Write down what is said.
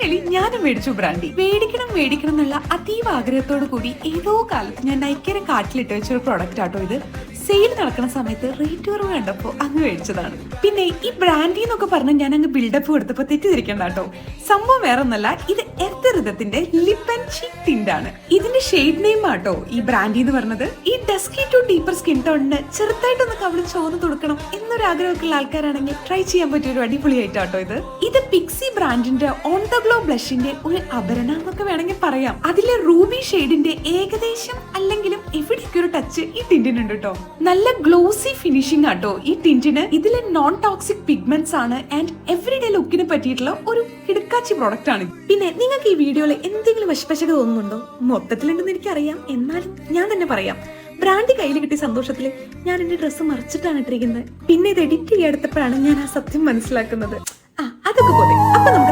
Finally ഞാനും മേടിച്ചു brandy. മേടിക്കണം എന്നുള്ള അതീവ ആഗ്രഹത്തോടു കൂടി ഏതോ കാലത്ത് ഞാൻ നൈക്കയുടെ കാട്ടിലിട്ട് വെച്ചൊരു പ്രൊഡക്റ്റ് ആട്ടോ ഇത്. സെയിൽ നടക്കുന്ന സമയത്ത് റേറ്റ് കുറവ് കണ്ടപ്പോൾ അങ്ങ് മേടിച്ചതാണ്. പിന്നെ ഈ ബ്രാൻഡി എന്നൊക്കെ പറഞ്ഞ് ഞാൻ അങ്ങ് ബിൽഡപ്പ് കൊടുത്തപ്പോൾ തെറ്റിദ്ധരിക്കണ്ട കേട്ടോ. സംഭവം വേറെ ഒന്നല്ല, ഇത് എർത്ത് റിതത്തിന്റെ ലിപ്പ് ആൻഡ് ചീക്ക് ടിന്റ് ആണ്. ഇതിന്റെ ഷെയ്ഡ് നെയിം ആട്ടോ ഈ ബ്രാൻഡി എന്ന് പറഞ്ഞത്. ഈ ഡസ്കി ടു ഡീപ്പർ സ്കിൻ ടോണിന് ചെറുതായിട്ടൊന്ന് കവിള് ചോന്ന് കൊടുക്കണം എന്നൊരു ആഗ്രഹമൊക്കെയുള്ള ആൾക്കാരാണെങ്കിൽ ട്രൈ ചെയ്യാൻ പറ്റിയ ഒരു അടിപൊളിയായിട്ടാട്ടോ ഇത് പിക്സി ബ്രാൻഡിന്റെ ഓൺ ദ ഗ്ലോ ബ്ലഷിന്റെ ഒരു അപരണ എന്നൊക്കെ വേണമെങ്കിൽ പറയാം. അതിലെ റൂബി ഷെയ്ഡിന്റെ ഏകദേശം അല്ലെങ്കിലും എവിടെയൊക്കെ ഒരു ടച്ച് ഈ ടിന്റിനുണ്ട് കേട്ടോ. നല്ല ഗ്ലോസി ഫിനിഷിംഗ് ആട്ടോ ഈ ടിന്റിന്. ഇതിലെ നോൺ ടോക്സിക് പിഗ്മെന്റ്സ് ആണ് ആൻഡ് എവറിഡേ ലുക്കിന് പറ്റിയിട്ടുള്ള ഒരു കിടക്കാച്ചി പ്രോഡക്റ്റ് ആണ്. പിന്നെ നിങ്ങൾക്ക് ഈ വീഡിയോയിൽ എന്തെങ്കിലും വശപശക തോന്നുന്നുണ്ടോ? മൊത്തത്തിലുണ്ടെന്ന് എനിക്കറിയാം, എന്നാലും ഞാൻ തന്നെ പറയാം. ബ്രാൻഡ് കയ്യിൽ കിട്ടിയ സന്തോഷത്തില് ഞാൻ എന്റെ ഡ്രസ്സ് മറിച്ചിട്ടാണ് ഇട്ടിരിക്കുന്നത്. പിന്നെ ഇത് എഡിറ്റ് ചെയ്തെടുത്തപ്പോഴാണ് ഞാൻ ആ സത്യം മനസ്സിലാക്കുന്നത്. അതൊക്കെ പോട്ടെ. അപ്പൊ നമുക്ക്